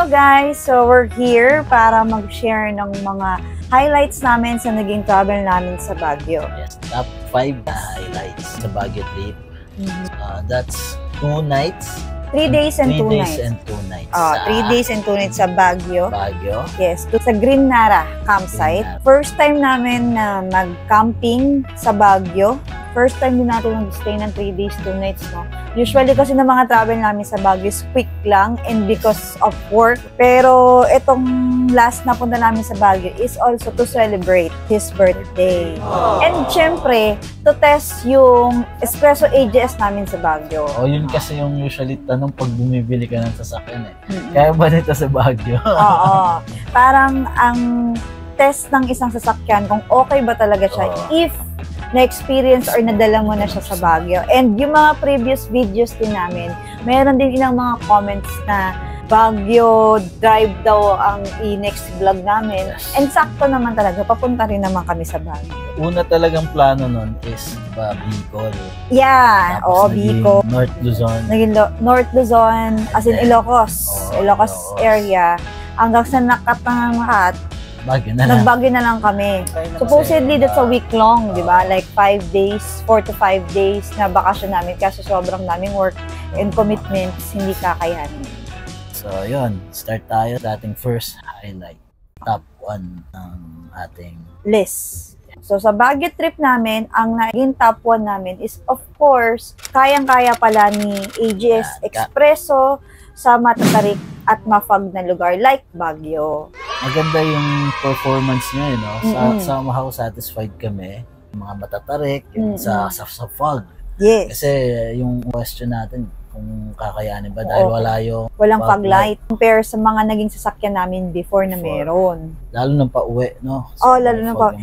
Hello guys! So we're here para mag-share ng mga highlights namin sa naging travel namin sa Baguio. Yes, top 5 highlights sa Baguio trip. That's 2 nights. 3 days and 2 nights. 3 days and 2 nights sa Baguio. Baguio. Yes, sa Green Nara campsite. First time namin na mag-camping sa Baguio. First time din natin mag-stay ng 3 days, 2 nights, no? Usually kasi ng mga travel namin sa Baguio is quick lang and because of work. Pero itong last na punta namin sa Baguio is also to celebrate his birthday. And syempre, to test yung espresso AGS namin sa Baguio. Yun kasi yung usually tanong pag bumibili ka ng sasakyan eh. Kaya ba nito sa Baguio? Oo. Parang ang test ng isang sasakyan kung okay ba talaga siya if na-experience or nadala mo na siya sa Baguio. And yung mga previous videos din namin, mayroon din ilang mga comments na Baguio drive daw ang next vlog namin. And sakto naman talaga, papunta rin naman kami sa Baguio. Una talagang plano nun is Bicol. Yeah, Bicol. North Luzon. Naging North Luzon, as in Ilocos. Ilocos area. Hanggang sa nakatanghat, Baguio na lang. Nag-Baguio na lang kami. Supposedly, that's a week long, di ba? Like 5 days, 4 to 5 days na bakasyon namin kasi sobrang daming work and commitments, hindi kakayanin. So, yun. Start tayo sa ating first highlight. Top 1 ng ating list. So, sa Baguio trip namin, ang naging top 1 namin is, of course, kayang-kaya pala ni AGS Expresso sa matatarik at mafag na lugar like Baguio. Maganda yung performance niya, no? Somehow satisfied kami. Mga matatarik, yung sa fog. Yes. Kasi yung question natin, kung kakayanin ba dahil walang fog light. Compare sa mga naging sasakyan namin before na meron. Lalo nang pauwi, no? Lalo nang pauwi.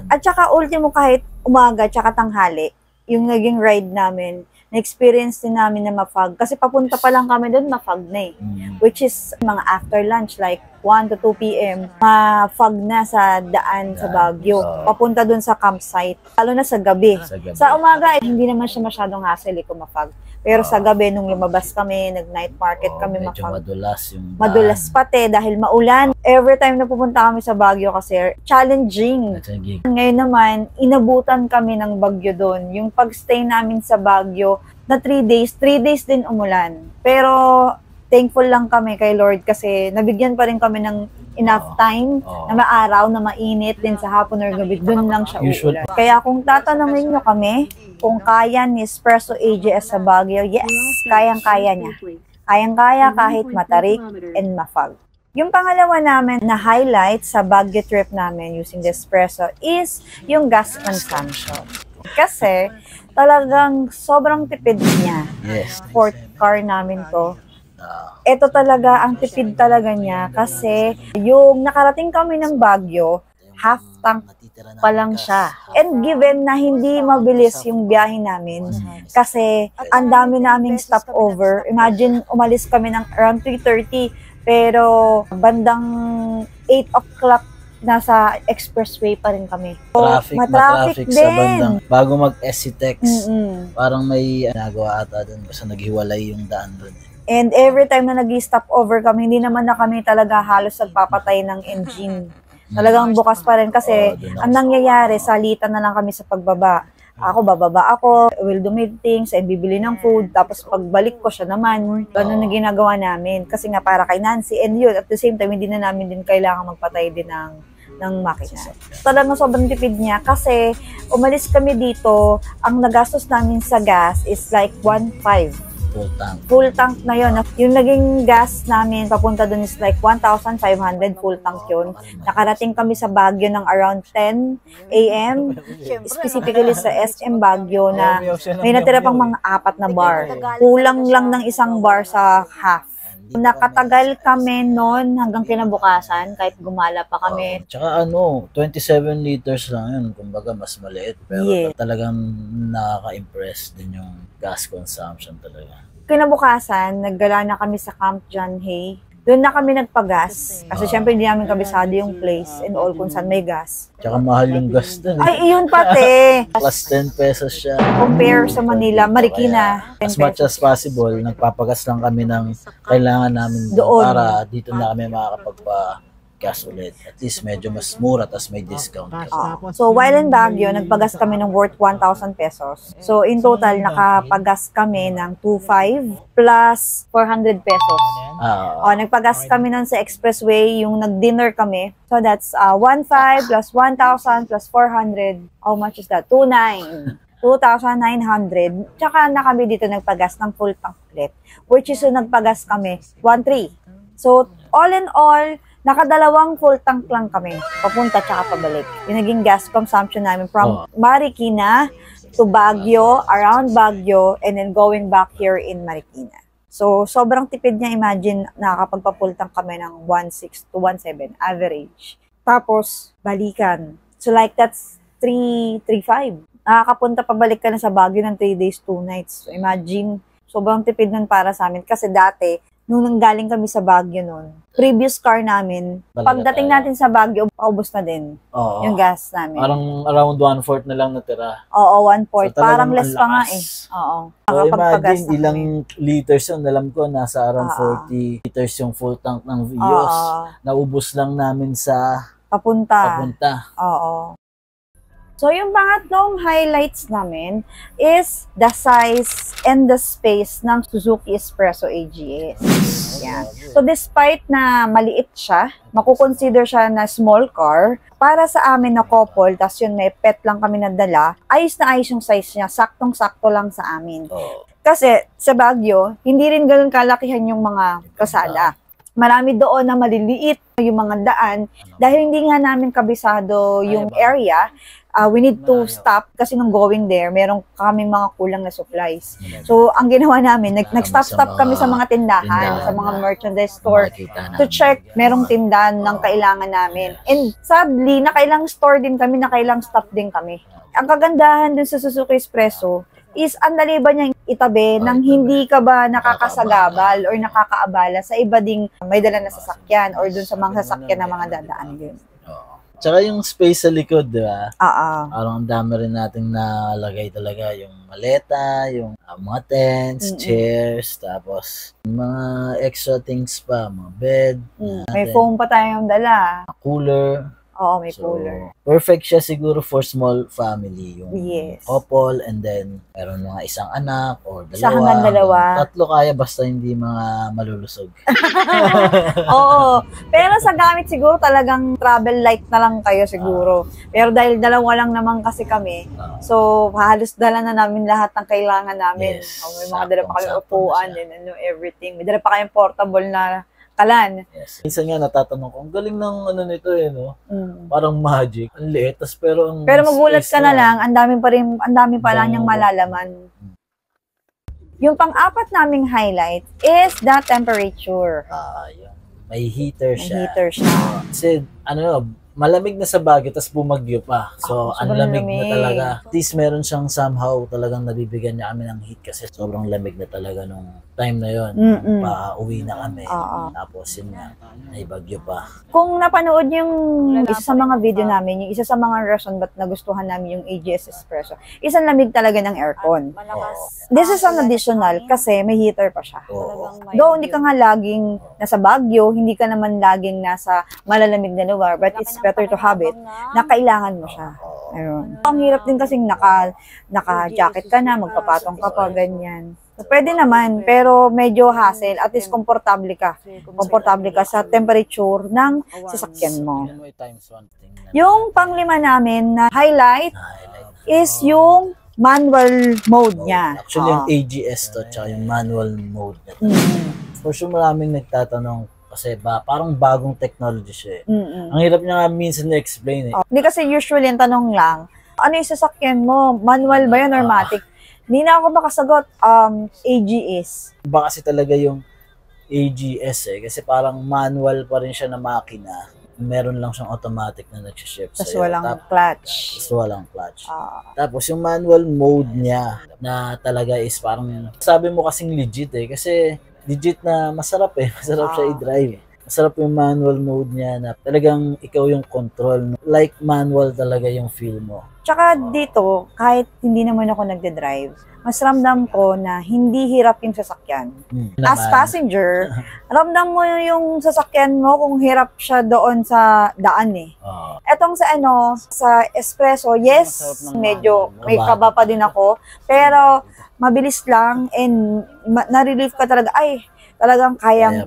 At saka ultimo kahit umaga, tsaka tanghali, yung naging ride namin, na-experience din namin na mafog. Kasi papunta pa lang kami doon, mafog na eh. Which is mga after lunch, like 1 to 2 p.m. Mafog na sa daan sa Baguio. Papunta doon sa campsite. Lalo na sa gabi. Sa umaga, hindi naman siya masyadong hassle kung mafog. Pero sa gabi, nung lumabas kami, nag-night market kami, medyo madulas yung daan. Madulas pati dahil maulan. Every time na pupunta kami sa Baguio kasi challenging. Ngayon naman, inabutan kami ng bagyo doon. Yung pag-stay namin sa Baguio na 3 days din umulan. Pero thankful lang kami kay Lord kasi nabigyan pa rin kami ng enough time na maaraw, na mainit din sa hapon or gabi. Doon lang siya uulan. Kaya kung tatanungin nyo kami, kung kaya ni Espresso AGS sa Baguio, yes, kayang-kaya niya. Kayang-kaya kahit matarik and mafog. Yung pangalawa namin na highlight sa Baguio trip namin using the Espresso is yung gas consumption. Kasi talagang sobrang tipid niya. Yes. Fourth car namin to. Ito talaga, ang tipid talaga niya kasi yung nakarating kami ng Baguio, half tank pa lang siya. And given na hindi mabilis yung biyahe namin kasi ang dami naming stopover. Imagine, umalis kami ng around 3:30 pero bandang 8 o'clock nasa expressway pa rin kami. So, Matraffic din. Sa bandang bago mag-SCTEX. Parang may nagawa ata doon kasi naghiwalay yung daan doon. And every time na nag-stop over kami, hindi naman na kami talaga halos nagpapatay ng engine. Talagang bukas pa rin kasi ang nangyayari, salitan na lang kami sa pagbaba. Bababa ako, will do meetings, and bibili ng food, tapos pagbalik ko siya naman. Ganun na ginagawa namin. Kasi nga para kay Nancy, and yun, at the same time, hindi na namin din kailangan magpatay din ng makina. Talagang sobrang tipid niya kasi umalis kami dito, ang nagastos namin sa gas is like 1.5. Full tank na yun. Yung naging gas namin papunta dun is like 1,500 full tank yun. Nakarating kami sa Baguio ng around 10 a.m. Specifically sa SM Baguio na may natira pang mga 4 na bar. Kulang lang ng isang bar sa half. Nakatagal kami noon hanggang kinabukasan kahit gumala pa kami. Tsaka 27 liters lang yun. Kumbaga mas maliit. Pero talagang nakaka-impress din yung gas consumption talaga. Kinabukasan, naggala na kami sa Camp John Hay. Doon na kami nagpagas. Kasi syempre hindi namin kabisado yung place and all kung saan may gas. Tsaka mahal yung gas dun. Ay, iyon pati. Plus 10 pesos siya. Compare sa Manila, Marikina. As much as possible, nagpapagas lang kami ng kailangan namin Doon. para dito na kami makakapagpa-gas ulit. At least medyo mas mura, tas may discount. So, while in Baguio, nagpagas kami ng worth 1,000 pesos. So, in total, nakapagas kami ng 2,500 plus 400 pesos. Nagpagas kami nun sa expressway, yung nag-dinner kami. So, that's 1,500 plus 1,000 plus 400. How much is that? 2,900. 2,900. Tsaka na kami dito nagpagas ng full tank ulit. Which is yung nagpagas kami, 1,300. So, all in all, nakadalawang full tank lang kami. Papunta tsaka pabalik. Yung naging gas consumption namin from Marikina to Baguio, around Baguio, and then going back here in Marikina. So, sobrang tipid niya. Imagine, nakakapagpa-full tank kami ng 1,600 to 1,700 average. Tapos, balikan. So, like, that's 3,500. Nakakapunta pabalik ka na sa Baguio ng 3 days, 2 nights. So, imagine, sobrang tipid nun para sa amin. Kasi dati, nung nanggaling kami sa Baguio nun, previous car namin, pagdating natin sa Baguio, paubos na din yung gas namin. Parang around 1/4 na lang natira. Oo, 1/4. So, parang less pa nga eh. Oo. So, imagine ilang liters yun. Alam ko, nasa around 40 liters yung full tank ng Vios. Naubos lang namin sa papunta. Oo. So, yung pangatlong highlights namin is the size and the space ng Suzuki Espresso AGS. Yan. So, despite na maliit siya, makukonsider siya na small car, para sa amin na couple, tas yun may pet lang kami nadala, ayos na ayos yung size niya, saktong-sakto lang sa amin. Kasi sa Baguio, hindi rin ganun kalakihan yung mga kasada. Marami doon na maliliit yung mga daan, dahil hindi nga namin kabisado yung area. We need to stop kasi nung going there, meron kaming mga kulang na supplies. So, ang ginawa namin, nag-stop kami sa mga tindahan, sa mga merchandise store to check merong tindahan ng kailangan namin. And sadly, nakailang store din kami, nakailang stop din kami. Ang kagandahan dun sa Suzuki Espresso is ang dali ba niyang itabi nang hindi ka ba nakakasagabal or nakakaabala sa iba ding may dala na sasakyan or dun sa mga sasakyan na mga dadaan din. Tsaka yung space sa likod, di ba? Parang ang dami rin nating nalagay talaga. Yung maleta, yung mga tents, chairs, tapos mga extra things pa, mga bed. May foam pa tayong dala. Cooler. Oo, may cooler. Perfect siya siguro for small family. Yung Yes. couple, and then meron mga isang anak or dalawa. Isa hanggang dalawa. Tatlo kaya basta hindi mga malulusog. Oo. Pero sa gamit siguro talagang travel light na lang kayo siguro. Pero dahil dalawa lang naman kasi kami, so halos dala na namin lahat ng kailangan namin. Yes. May mga dala pa kayong upuan and everything. May dala pa kayong portable na kalan. Yes. Minsan nga natatanong ko, ang galing ng ano nito no? Parang magic. Ang liit, pero magulat ka na lang, ang dami pa lang niyang malalaman. Yung pang-apat naming highlight is the temperature. May heater siya. Kasi, malamig na sa Baguio, tas bumagyo pa. So, ang lamig na talaga. At least meron siyang somehow talagang nabibigyan niya kami ng heat kasi sobrang lamig na talaga nung time na yon. Pa-uwi na kami. Tapos yun nga, may bagyo pa. Kung napanood yung isa sa mga video namin, yung isa sa mga reason ba't nagustuhan namin yung AGS Espresso, isang lamig talaga ng aircon. This is an additional kasi may heater pa siya. Though hindi ka nga laging nasa Baguio, hindi ka naman laging nasa malalamig na lugar, but it's better to have it na kailangan mo siya. Ayun. Ang hirap din kasing naka-jacket ka na, magpapatong ka pa, ganyan. So, pwede naman, pero medyo hassle. At least komportable ka. Komportable ka sa temperature ng sasakyan mo. Yung panglima namin na highlight is yung manual mode niya. Actually, yung AGS to, tsaka yung manual mode niya. For sure, maraming nagtatanong kasi parang bagong technology siya. Ang hirap niya nga minsan na-explain Hindi kasi usually yung tanong lang, ano yung sasakyan mo? Manual ba yun or matic? Hindi na ako makasagot, AGS. Iba kasi talaga yung AGS kasi parang manual pa rin siya na makina. Meron lang siyang automatic na nagsishift sa'yo. Tapos walang clutch. Tapos yung manual mode niya na talaga is parang, sabi mo kasing legit kasi legit na masarap eh. Masarap siya Ah. i-drive. Masarap yung manual mode niya na talagang ikaw yung control. Like manual talaga yung feel mo. Tsaka dito, kahit hindi naman ako nagde-drive, mas ramdam ko na hindi hirap yung sasakyan. As Naman. passenger, ramdam mo yung sasakyan mo kung hirap siya doon sa daan eh. Oo. Etong sa sa espresso, yes, Masarap ng medyo manual. may kaba pa din ako, pero mabilis lang and na-relieve ka talaga, ay, talagang kaya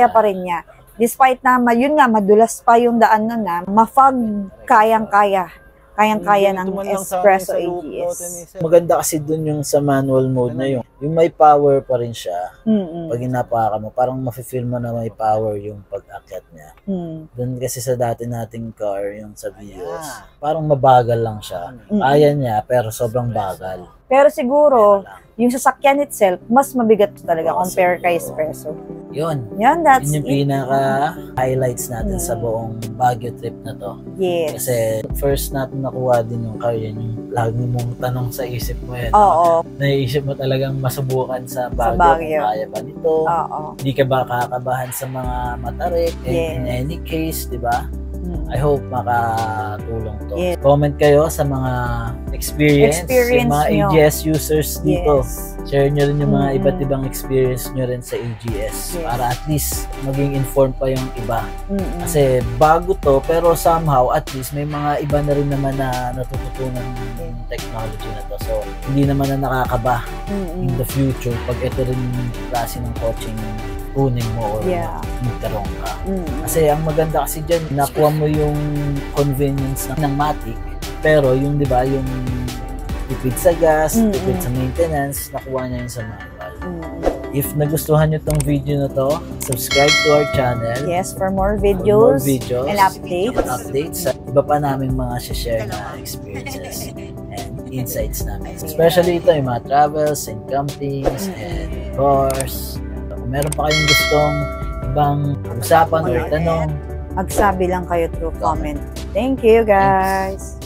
pa rin niya. Despite na, yun nga, madulas pa yung daan nun na, mafag, kayang-kaya ng espresso AGS. Maganda kasi dun yung sa manual mode na yung may power pa rin siya. Mm-mm. Pag inapaka mo, parang mafe-feel mo na may power yung pag-akyat niya. Mm. Doon kasi sa dati nating car, yung sa Vios, parang mabagal lang siya. Mm. Kaya niya, pero sobrang bagal. Pero siguro, yung sasakyan itself, mas mabigat talaga compare kay espresso. Yun. Yan, that's Yun yung it. pinaka-highlights natin sa buong Baguio trip na to. Yes. Kasi first natin nakuha din yung car, yan yung lagi mong tanong sa isip mo yan. Oo. Naiisip mo talagang masubukan sa Baguio. Baguio. Kung kaya ba nito? Oo. Hindi ka ba kakabahan sa mga matarik? Yes. In any case, di ba? Mm. I hope makatulong to. Yes. Comment kayo sa mga experience yung mga nyo. AGS users dito. Yes. Share nyo rin yung mga Mm. iba't ibang experience nyo rin sa AGS Yes. para at least maging informed pa yung iba. Mm-mm. Kasi bago to, pero somehow at least may mga iba na rin naman na natututunan ng technology na to. So, hindi naman na nakakaba in Mm-mm. the future pag ito rin yung klase ng coaching kunin mo or Yeah. magkaroon ka. Mm-mm. Kasi ang maganda kasi dyan, nakuha mo yung convenience ng Matic, pero yung, di ba, yung tipid sa gas, Mm-mm. tipid sa maintenance, nakuha niya yun sa manual. Mm-mm. If nagustuhan nyo tong video na to, subscribe to our channel. Yes, for more For more videos, videos and updates. updates sa iba pa naming mga share na experiences and insights namin. Especially ito, yung mga travels and campings and tours. Kung meron pa kayong gustong ibang usapan or tanong, Magsabi lang kayo through comment. Thank you, guys.